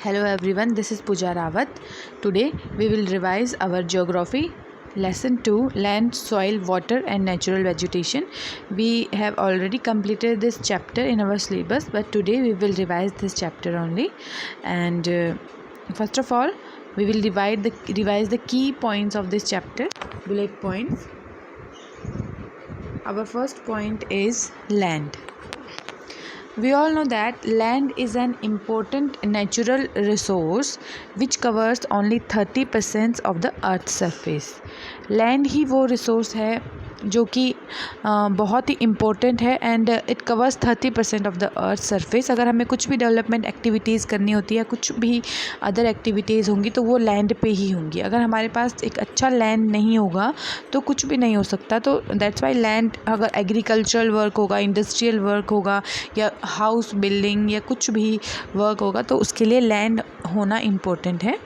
Hello everyone, this is Pooja Rawat. Today we will revise our geography lesson 2, land, soil, water and natural vegetation. We have already completed this chapter in our syllabus, but today we will revise this chapter only. And first of all, we will revise the key points of this chapter, bullet points. Our first point is land. We all know that land is an important natural resource which covers only 30% of the earth's surface. Land ही वो resource है जो कि बहुत ही important है and it covers 30% of the earth surface. अगर हमें कुछ भी डेवलपमेंट एक्टिविटीज़ करनी होती है, कुछ भी अदर एक्टिविटीज़ होंगी तो वो लैंड पे ही होंगी. अगर हमारे पास एक अच्छा लैंड नहीं होगा तो कुछ भी नहीं हो सकता. तो दैट्स वाई लैंड, अगर एग्रीकल्चरल वर्क होगा, इंडस्ट्रियल वर्क होगा या हाउस बिल्डिंग या कुछ भी वर्क होगा तो उसके लिए लैंड होना इम्पोर्टेंट है.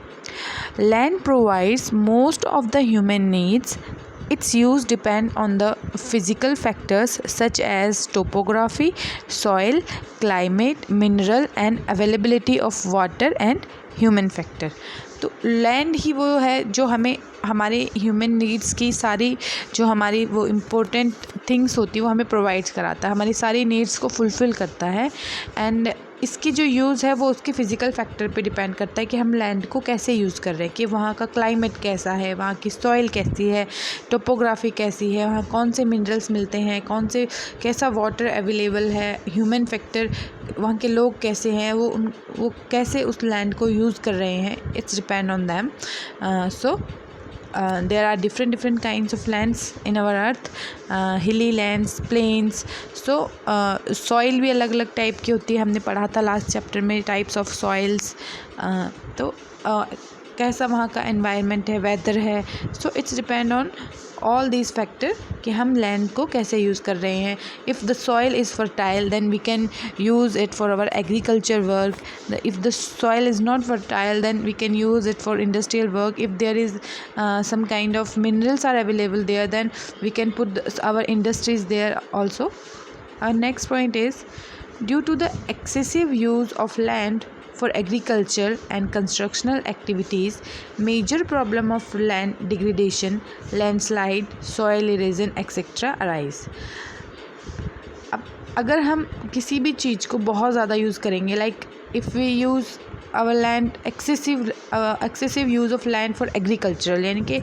Land provides most of the human needs. Its use depends on the physical factors such as topography, soil, climate, mineral and availability of water and human factor. तो लैंड ही वो है जो हमें हमारे ह्यूमन नीड्स की सारी जो हमारी वो इम्पोर्टेंट थिंग्स होती है वो हमें प्रोवाइड कराता है, हमारी सारी नीड्स को फुलफ़िल करता है. एंड इसकी जो यूज़ है वो उसके फ़िज़िकल फैक्टर पे डिपेंड करता है कि हम लैंड को कैसे यूज़ कर रहे हैं, कि वहाँ का क्लाइमेट कैसा है, वहाँ की सॉइल कैसी है, टोपोग्राफी कैसी है, वहाँ कौन से मिनरल्स मिलते हैं, कैसा वाटर अवेलेबल है, ह्यूमन फैक्टर, वहाँ के लोग कैसे हैं, वो कैसे उस लैंड को यूज़ कर रहे हैं. It's depend on them. So there are different kinds of lands in our earth, hilly lands, plains. So soil भी अलग अलग टाइप की होती है, हमने पढ़ा था लास्ट चैप्टर में टाइप्स ऑफ सॉइल्स. तो कैसा वहाँ का एनवायरनमेंट है, वेदर है. So it's depend on all these factor कि हम लैंड को कैसे यूज़ कर रहे हैं. If the soil is fertile then we can use it for our agriculture work. If the soil is not fertile then we can use it for industrial work. If there is some kind of minerals are available there then we can put our industries there also. Our next point is, due to the excessive use of land for agriculture and constructional activities, major problem of land degradation, landslide, soil erosion etc. arise. अब अगर हम किसी भी चीज़ को बहुत ज़्यादा use करेंगे, like if we use our land excessive use of land for agricultural, यानी कि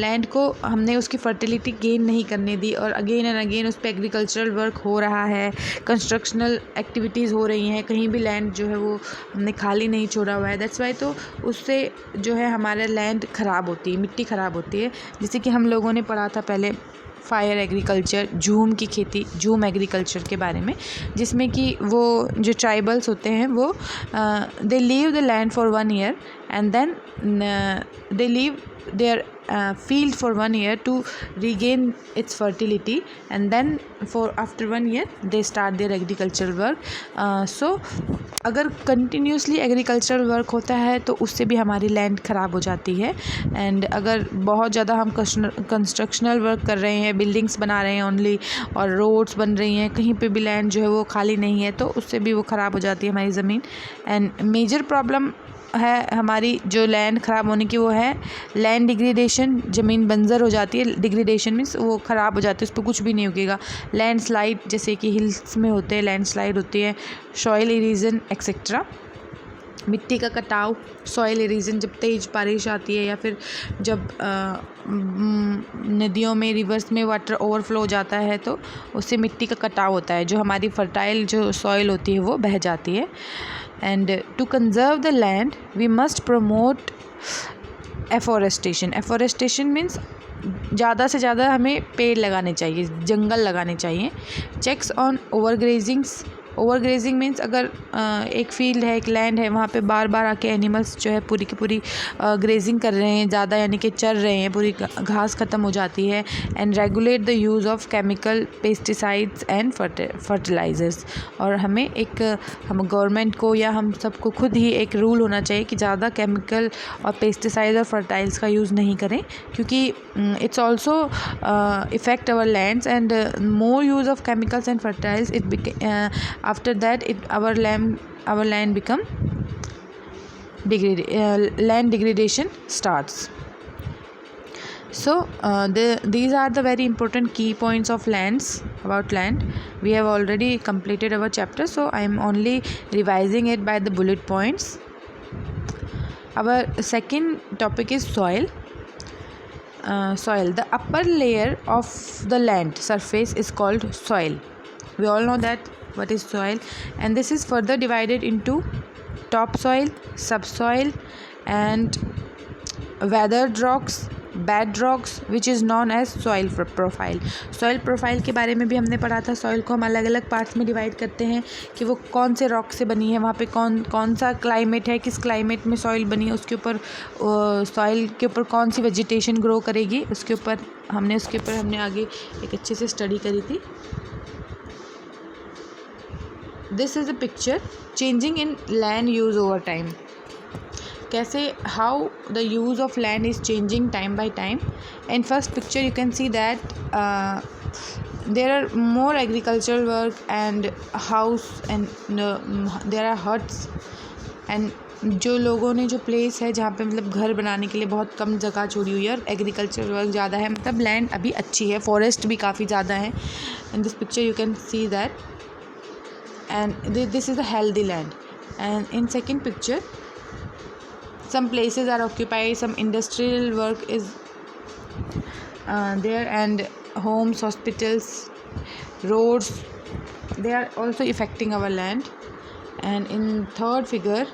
लैंड को हमने उसकी फर्टिलिटी गेन नहीं करने दी और अगेन एंड अगेन उस पर एग्रीकल्चरल वर्क हो रहा है, कंस्ट्रक्शनल एक्टिविटीज़ हो रही हैं, कहीं भी लैंड जो है वो हमने खाली नहीं छोड़ा हुआ है. दैट्स वाई तो उससे जो है हमारा लैंड ख़राब होती है, मिट्टी ख़राब होती है. जैसे कि हम लोगों ने पढ़ा था पहले फायर एग्रीकल्चर, झूम की खेती, झूम एग्रीकल्चर के बारे में, जिसमें कि वो जो ट्राइबल्स होते हैं वो they leave the land for 1 year and then they leave their field for 1 year to regain its fertility and then for after 1 year they start their agricultural work. So अगर कंटिन्यूसली एग्रीकल्चरल वर्क होता है तो उससे भी हमारी land ख़राब हो जाती है. एंड अगर बहुत ज़्यादा हम कंस्ट्रक्शनल वर्क कर रहे हैं, बिल्डिंग्स बना रहे हैं ओनली और रोड्स बन रही हैं, कहीं पे भी लैंड जो है वो खाली नहीं है तो उससे भी वो ख़राब हो जाती है हमारी ज़मीन. एंड मेजर प्रॉब्लम है हमारी जो लैंड ख़राब होने की, वो है लैंड डिग्रेडेशन. ज़मीन बंजर हो जाती है, डिग्रेडेशन मीन्स वो ख़राब हो जाती है, उस पर कुछ भी नहीं उगेगा. लैंडस्लाइड, जैसे कि हिल्स में होते हैं लैंडस्लाइड होती है, सॉइल इरोजन एक्सेट्रा, मिट्टी का कटाव. सॉइल इरोजन जब तेज़ बारिश आती है या फिर जब नदियों में, रिवर्स में वाटर ओवरफ्लो हो जाता है तो उससे मिट्टी का कटाव होता है, जो हमारी फर्टाइल जो सॉइल होती है वो बह जाती है. And to conserve the land we must promote afforestation. Afforestation means ज़्यादा से ज़्यादा हमें पेड़ लगाने चाहिए, जंगल लगाने चाहिए. Checks on overgrazings. Overgrazing means अगर एक फील्ड है, एक लैंड है, वहाँ पे बार बार आके एनिमल्स जो है पूरी की पूरी ग्रेजिंग कर रहे हैं ज़्यादा, यानी कि चर रहे हैं, पूरी घास ख़त्म हो जाती है. And regulate the use of chemical, pesticides and fertilizers. और हमें हम गवर्नमेंट को या हम सबको खुद ही एक रूल होना चाहिए कि ज़्यादा केमिकल और पेस्टिसाइड और फर्टाइल्स का यूज़ नहीं करें, क्योंकि it's also effect our lands. And more use of chemicals and fertiles, after that our land become land degradation starts. So these are the very important key points of about land. We have already completed our chapter, so I am only revising it by the bullet points. Our second topic is soil. Soil, the upper layer of the land surface is called soil. We all know that what is soil, and this is further divided into topsoil, subsoil, and weathered rocks, bed rocks which is known as soil profile. Soil profile के बारे में भी हमने पढ़ा था. Soil को हम अलग अलग पार्ट्स में डिवाइड करते हैं कि वो कौन से रॉक से बनी है, वहाँ पे कौन सा क्लाइमेट है, किस क्लाइमेट में सॉइल बनी है, उसके ऊपर सॉइल के ऊपर कौन सी वेजिटेशन ग्रो करेगी, उसके ऊपर हमने आगे एक अच्छे से स्टडी करी थी. This is a picture changing in land use over time. कैसे how the use of land is changing time by time. In first picture you can see that there are more agricultural work and house and there are huts. And जो लोगों ने जो place है जहाँ पे मतलब घर बनाने के लिए बहुत कम जगह छोड़ी हुई है और एग्रीकल्चर वर्क ज़्यादा है, मतलब लैंड अभी अच्छी है, फॉरेस्ट भी काफ़ी ज़्यादा है. In this picture you can see that, and this is a healthy land. And in second picture some places are occupied, some industrial work is there, and homes, hospitals, roads, they are also affecting our land. And in third figure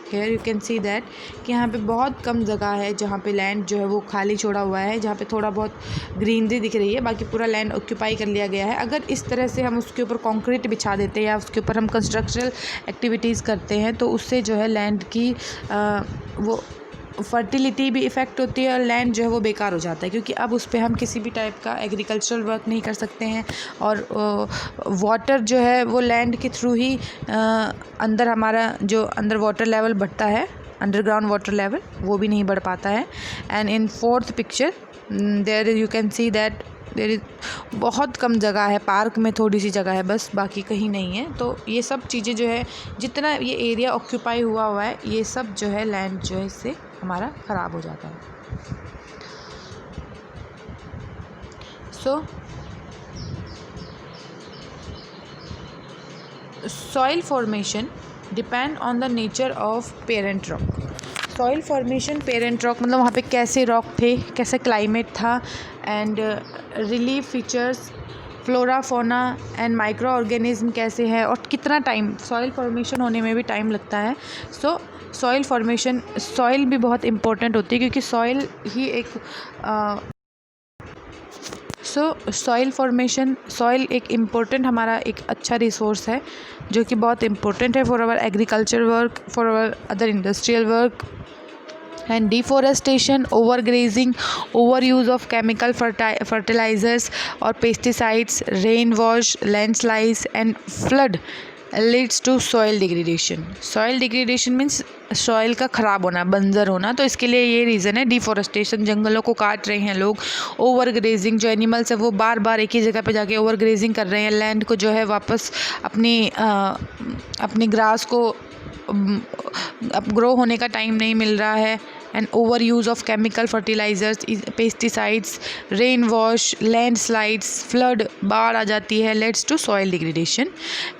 here you can see that कि यहाँ पे बहुत कम जगह है जहाँ पे land जो है वो खाली छोड़ा हुआ है, जहाँ पे थोड़ा बहुत ग्रीनरी दिख रही है, बाकी पूरा लैंड ऑक्यूपाई कर लिया गया है. अगर इस तरह से हम उसके ऊपर कंक्रीट बिछा देते हैं या उसके ऊपर हम कंस्ट्रक्शनल एक्टिविटीज़ करते हैं तो उससे जो है लैंड की वो फर्टिलिटी भी इफ़ेक्ट होती है और लैंड जो है वो बेकार हो जाता है, क्योंकि अब उस पर हम किसी भी टाइप का एग्रीकल्चरल वर्क नहीं कर सकते हैं. और वाटर जो है वो लैंड के थ्रू ही अंदर हमारा जो अंदर वाटर लेवल बढ़ता है, अंडरग्राउंड वाटर लेवल, वो भी नहीं बढ़ पाता है. And in fourth picture there you can see that there is बहुत कम जगह है, पार्क में थोड़ी सी जगह है बस, बाकी कहीं नहीं है. तो ये सब चीज़ें जो है, जितना ये एरिया ऑक्यूपाई हुआ है, ये सब जो है लैंड जो है इससे हमारा ख़राब हो जाता है. सो soil formation depend on the nature of parent rock. Soil formation parent rock मतलब वहाँ पे कैसे रॉक थे, कैसे क्लाइमेट था, and relief features, flora fauna and micro organism कैसे है, और कितना टाइम सॉइल फॉर्मेशन होने में भी टाइम लगता है. सो सॉइल फॉर्मेशन, सॉइल भी बहुत इम्पोर्टेंट होती है क्योंकि सॉइल ही एक सॉइल फॉर्मेशन, सॉइल एक इम्पोर्टेंट हमारा एक अच्छा रिसोर्स है जो कि बहुत इम्पोर्टेंट है for our agriculture work, for our other industrial work. And deforestation, overgrazing, overuse of chemical fertilizers or pesticides, rainwash, landslides and flood leads to soil degradation. Soil degradation means soil का ख़राब होना, बंजर होना. तो इसके लिए ये रीज़न है डिफॉरेस्टेशन, जंगलों को काट रहे हैं लोग. ओवर ग्रेजिंग, जो एनिमल्स है वो बार बार एक ही जगह पे जाके ओवर ग्रेजिंग कर रहे हैं, लैंड को जो है वापस अपनी ग्रास को अब ग्रो होने का टाइम नहीं मिल रहा है. And over use of chemical fertilizers, pesticides, rain wash, landslides, flood, बाढ़ आ जाती है, leads to soil degradation.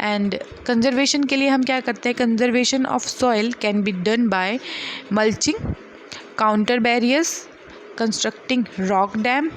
And conservation के लिए हम क्या करते हैं, conservation of soil can be done by mulching, contour barriers, constructing rock dam,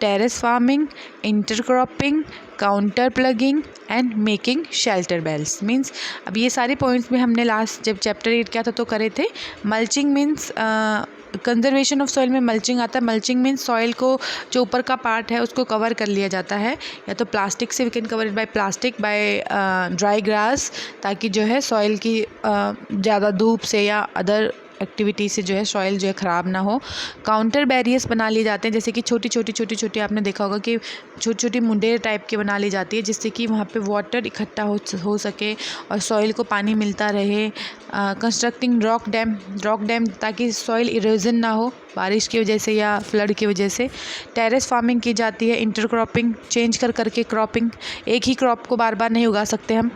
terrace farming, intercropping, contour ploughing and making shelter belts. Means अब ये सारे पॉइंट्स में हमने लास्ट जब चैप्टर 8 किया था तो करे थे. Mulching means conservation of soil में मल्चिंग आता है. मल्चिंग मीन्स सॉइल को जो ऊपर का पार्ट है उसको कवर कर लिया जाता है, या तो प्लास्टिक से, we can cover it by plastic, by dry grass, ताकि जो है सॉइल की ज़्यादा धूप से या अदर एक्टिविटी से जो है सॉइल जो है ख़राब ना हो. काउंटर बैरियर्स बना लिए जाते हैं, जैसे कि छोटी छोटी आपने देखा होगा कि छोटी छोटी मुंडेर टाइप की बना ली जाती है, जिससे कि वहाँ पे वाटर इकट्ठा हो सके और सॉइल को पानी मिलता रहे. कंस्ट्रक्टिंग रॉक डैम ताकि सॉइल इरोजन ना हो बारिश की वजह से या फ्लड की वजह से। टेरेस फार्मिंग की जाती है, इंटरक्रॉपिंग, चेंज करके क्रॉपिंग, एक ही क्रॉप को बार बार नहीं उगा सकते हम,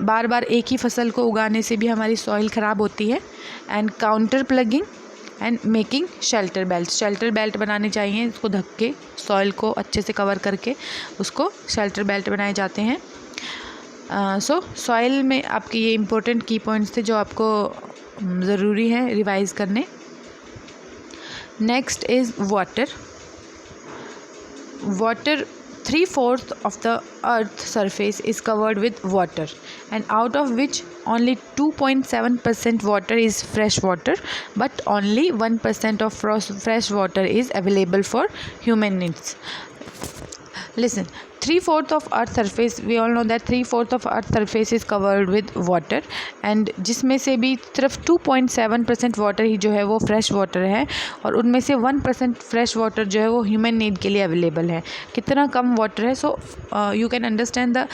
बार बार एक ही फसल को उगाने से भी हमारी सॉइल ख़राब होती है। And counter ploughing and making shelter belt बनाने चाहिए, उसको ढक के सॉइल को अच्छे से कवर करके उसको शेल्टर बेल्ट बनाए जाते हैं। सो सॉइल में आपके ये इम्पोर्टेंट की पॉइंट्स थे जो आपको ज़रूरी है रिवाइज़ करने। Next is water. 3/4 of the earth's surface is covered with water, and out of which only 2.7% water is fresh water, but only 1% of fresh water is available for human needs. Listen, 3/4 of earth surface, we all know that 3/4 of earth surface is covered with water, and जिसमें से भी सिर्फ 2.7% water ही जो है वो fresh water है, और उनमें से 1% फ्रेश वाटर जो है वो ह्यूमन नीड के लिए अवेलेबल है। कितना कम वाटर है। So you can understand the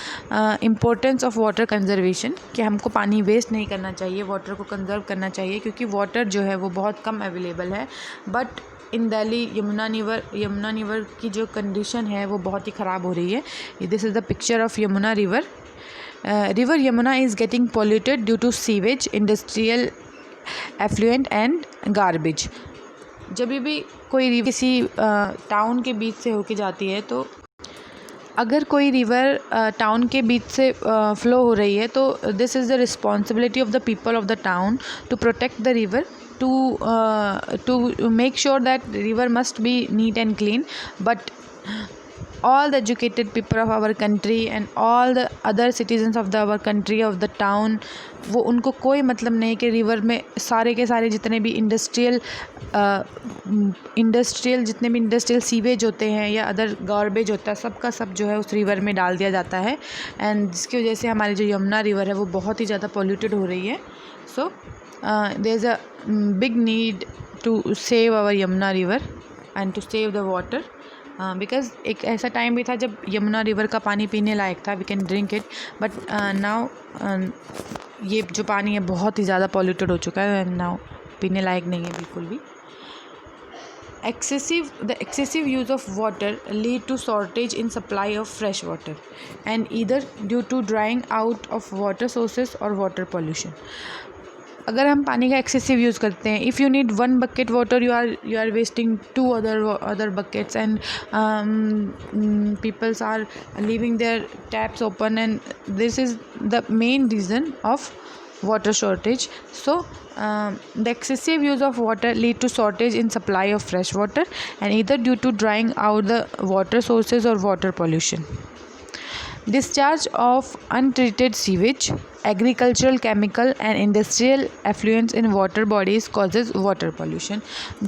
importance of water conservation, कि हमको पानी वेस्ट नहीं करना चाहिए, वाटर को कंजर्व करना चाहिए, क्योंकि वाटर जो है वो बहुत कम अवेलेबल है। But in Delhi Yamuna river की जो कंडीशन है वो बहुत ही ख़राब हो रही है। This is the picture of Yamuna river. River Yamuna is getting polluted due to sewage, industrial effluent and garbage. जब भी कोई किसी टाउन के बीच से होके जाती है, तो अगर कोई रिवर टाउन के बीच से फ्लो हो रही है, तो this is the responsibility of the people of the town to protect the river, to make sure that the river must be neat and clean. But all the educated people of our country and all the other citizens of our country, of the town, वो उनको कोई मतलब नहीं कि river में सारे के सारे जितने भी इंडस्ट्रियल जितने भी इंडस्ट्रियल सीवेज होते हैं या अदर गार्बेज होता है, सब का सब जो है उस रिवर में डाल दिया जाता है, एंड जिसकी वजह से हमारी जो यमुना रिवर है वो बहुत ही ज़्यादा पॉल्यूटेड हो रही है। सो there is a big need to save our Yamuna river and to save the water, because एक ऐसा टाइम भी था जब यमुना रिवर का पानी पीने लायक था, we can drink it, but now ये जो पानी है बहुत ही ज़्यादा पॉल्यूटेड हो चुका है, and now पीने लायक नहीं है बिल्कुल भी। The excessive use of water lead to shortage in supply of fresh water, and either due to drying out of water sources or water pollution. अगर हम पानी का एक्सेसिव यूज़ करते हैं, if you need 1 bucket water, you are wasting 2 other buckets, and peoples are leaving their taps open, and this is the main reason of water shortage. So the excessive use of water lead to shortage in supply of fresh water, and either due to drying out the water sources or water pollution. Discharge of untreated sewage, agricultural, chemical and industrial effluents in water bodies causes water pollution.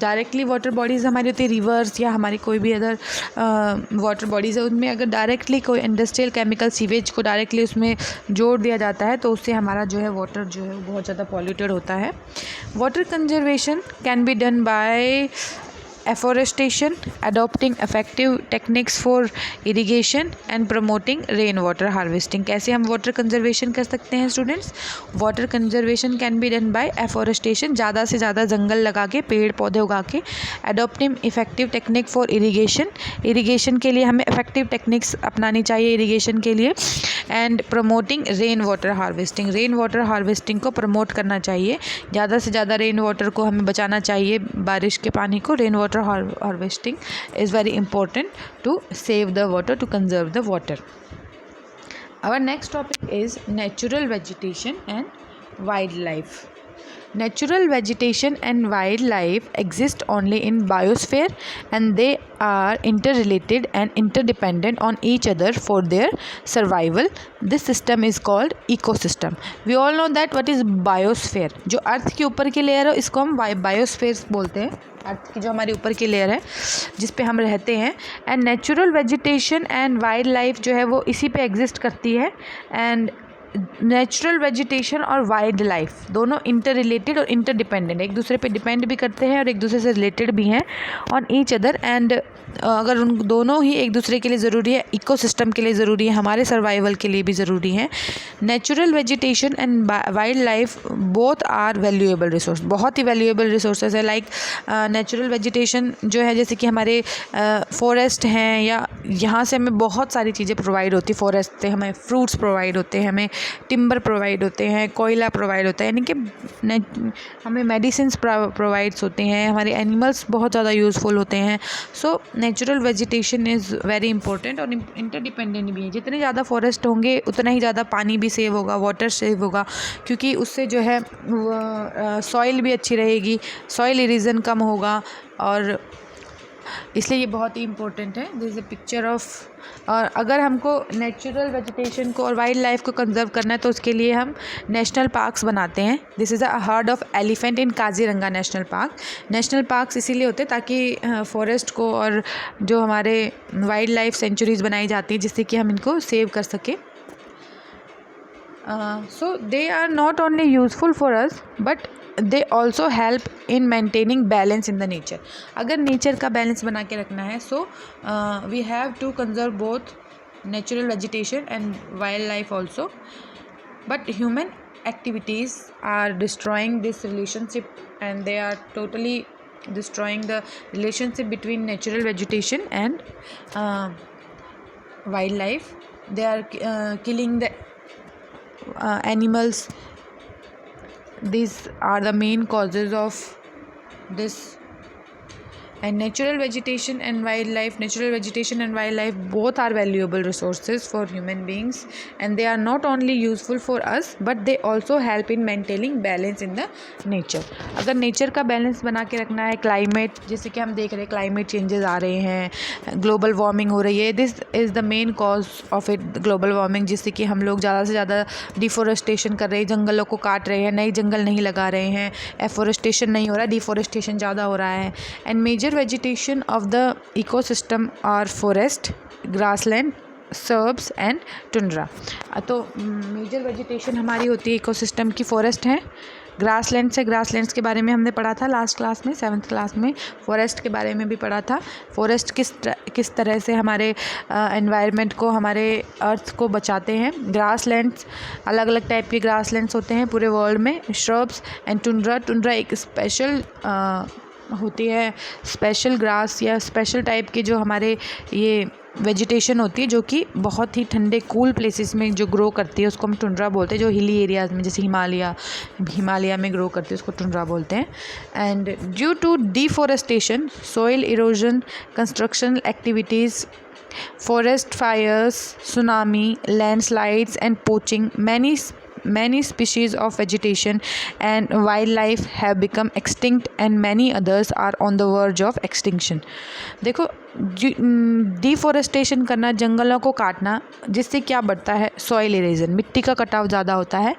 Directly water bodies हमारी होती है reverse या हमारी कोई भी other water bodies है, उनमें अगर डायरेक्टली कोई इंडस्ट्रियल केमिकल सीवेज को डायरेक्टली उसमें जोड़ दिया जाता है, तो उससे हमारा जो है वाटर जो है बहुत ज़्यादा पॉल्यूटेड होता है। Water conservation can be done bye afforestation, adopting effective techniques for irrigation and promoting rain water harvesting. कैसे हम वाटर कंजर्वेशन कर सकते हैं students? Water conservation can be done bye afforestation, ज़्यादा से ज़्यादा जंगल लगा के, पेड़ पौधे उगा के। Adopting effective technique for irrigation के लिए हमें इफेक्टिव टेक्निक्स अपनानी चाहिए इरीगेशन के लिए। And promoting rain water harvesting को प्रमोट करना चाहिए, ज़्यादा से ज़्यादा रेन वाटर को हमें बचाना चाहिए, बारिश के पानी को। Rain water harvesting is very important to save the water, to conserve the water. Our next topic is natural vegetation and wildlife. Natural vegetation and wildlife exist only in biosphere, and they are interrelated and interdependent on each other for their survival. This system is called ecosystem. We all know that what is biosphere. जो अर्थ के ऊपर की layer है इसको हम biosphere बोलते हैं, अर्थ की जो हमारी ऊपर की लेयर है जिस पे हम रहते हैं। And natural vegetation and wild life जो है वो इसी पे एग्जिस्ट करती है। एंड नेचुरल वेजिटेशन और वाइल्ड लाइफ दोनों इंटर रिलेटेड और इंटरडिपेंडेंट, एक दूसरे पे डिपेंड भी करते हैं और एक दूसरे से रिलेटेड भी हैं ऑन ईच अदर। एंड अगर उन दोनों ही एक दूसरे के लिए ज़रूरी है, इकोसिस्टम के लिए ज़रूरी है, हमारे सर्वाइवल के लिए भी ज़रूरी है। Natural vegetation and wildlife both are valuable resource, बहुत ही वैल्यूएबल रिसोर्सेज है। लाइक नेचुरल वेजिटेशन जो है, जैसे कि हमारे फॉरेस्ट हैं, या यहाँ से हमें बहुत सारी चीज़ें प्रोवाइड होती है। फॉरेस्ट से हमें फ्रूट्स प्रोवाइड होते हैं, हमें टिम्बर प्रोवाइड होते हैं, कोयला प्रोवाइड होता है, यानी कि हमें मेडिसिन प्रोवाइड्स होते हैं, हमारे एनिमल्स बहुत ज़्यादा यूज़फुल होते हैं। So natural vegetation is very important और इंटरडिपेंडेंट भी है। जितने ज़्यादा फॉरेस्ट होंगे उतना ही ज़्यादा पानी भी सेव होगा, वाटर सेव होगा, क्योंकि उससे जो है सॉइल भी अच्छी रहेगी, सॉइल इरोजन कम होगा, और इसलिए ये बहुत ही इंपॉर्टेंट है। This is a picture of. और अगर हमको नेचुरल वेजिटेशन को और वाइल्ड लाइफ को कंजर्व करना है तो उसके लिए हम नेशनल पार्क्स बनाते हैं। This is a herd of elephant in Kaziranga national park. National parks इसीलिए होते हैं ताकि फॉरेस्ट को और जो हमारे वाइल्ड लाइफ सेंचुरीज़ बनाई जाती हैं जिससे कि हम इनको सेव कर सकें। So they are not only useful for us but they also help in maintaining balance in the nature. अगर नेचर का बैलेंस बना के रखना है, so we have to conserve both natural vegetation and wildlife also. But human activities are destroying this relationship, and they are totally destroying the relationship between natural vegetation and wildlife. They are killing the animals. These are the main causes of this. And natural vegetation and wildlife both are valuable resources for human beings, and they are not only useful for us but they also help in maintaining balance in the nature. अगर nature का balance बना के रखना है, climate जैसे कि हम देख रहे हैं क्लाइमेट चेंजेस आ रहे हैं, ग्लोबल वार्मिंग हो रही है, this is the main cause of it, global warming, जिससे कि हम लोग ज़्यादा से ज़्यादा डिफोरेस्टेशन कर रहे हैं, जंगलों को काट रहे हैं, नए जंगल नहीं लगा रहे हैं, एफोरेस्टेशन नहीं हो रहा है, डिफोरेस्टेशन ज़्यादा हो रहा है। And major vegetation of the ecosystem are forest, grassland, shrubs and tundra. तो मेजर वेजिटेशन हमारी होती है इकोसिस्टम की, फॉरेस्ट हैं, ग्रासलैंड से, ग्रासलैंड्स के बारे में हमने पढ़ा था लास्ट क्लास में, 7th क्लास में। फॉरेस्ट के बारे में भी पढ़ा था, फॉरेस्ट किस तरह से हमारे एनवायरनमेंट को, हमारे अर्थ को बचाते हैं। ग्रासलैंड्स, अलग अलग टाइप के ग्रासलैंड्स होते हैं पूरे वर्ल्ड में। श्रब्स एंड टुंड्रा एक स्पेशल होती है, स्पेशल ग्रास या स्पेशल टाइप के जो हमारे ये वेजिटेशन होती है जो कि बहुत ही ठंडे कूल प्लेसेस में जो ग्रो करती है उसको हम टुंड्रा बोलते हैं। जो हिली एरियाज़ में जैसे हिमालय में ग्रो करती है उसको टुंड्रा बोलते हैं। And due to deforestation, soil erosion, construction activities, forest fires, tsunami, landslides and poaching, many species of vegetation and wildlife have become extinct and many others are on the verge of extinction. देखो, deforestation करना, जंगलों को काटना, जिससे क्या बढ़ता है, soil erosion, मिट्टी का कटाव ज़्यादा होता है,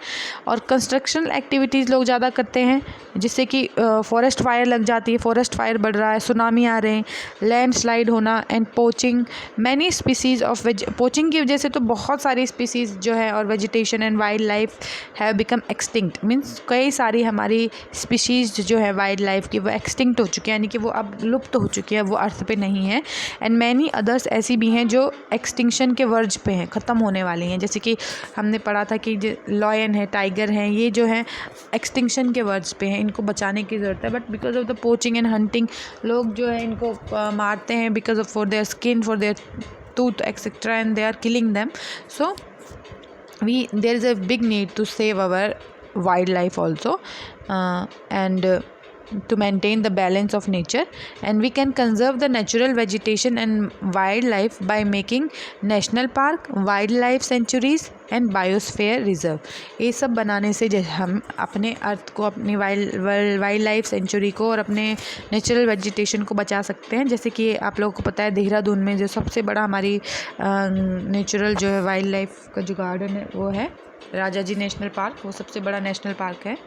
और कंस्ट्रक्शन एक्टिविटीज़ लोग ज़्यादा करते हैं जिससे कि फॉरेस्ट फायर लग जाती है, फॉरेस्ट फायर बढ़ रहा है, सुनामी आ रहे हैं, लैंडस्लाइड होना, and poaching, many species of poaching की वजह से तो बहुत सारी स्पीसीज़ जो है और vegetation and wild life have become extinct, means कई सारी हमारी स्पीसीज़ जो है वाइल्ड लाइफ की वो एक्सटिंक्ट हो चुकी है, यानी कि वो अब लुप्त हो चुकी है, वो अर्थ पे नहीं है। एंड मैनी अदर्स ऐसी भी हैं जो एक्सटिंक्शन के वर्ज पे हैं, ख़त्म होने वाली हैं, जैसे कि हमने पढ़ा था कि लॉयन है, टाइगर हैं, ये जो हैं एक्सटिंक्शन के वर्ज पे हैं, इनको बचाने की ज़रूरत है। But because of the poaching and hunting, लोग जो है इनको मारते हैं because of for their skin, for their tooth etc, and they are killing them. So there is a big need to save our wildlife also, and to maintain the balance of nature, and we can conserve the natural vegetation and wildlife by making national park, wildlife sanctuaries and biosphere reserve. ये सब बनाने से हम अपने अर्थ को, अपनी wild life sanctuary को और अपने नेचुरल वेजिटेशन को बचा सकते हैं। जैसे कि आप लोगों को पता है देहरादून में जो सबसे बड़ा हमारी नेचुरल जो है वाइल्ड लाइफ का जो गार्डन है वो है राजा जी नेशनल पार्क, वो सबसे बड़ा नेशनल पार्क है।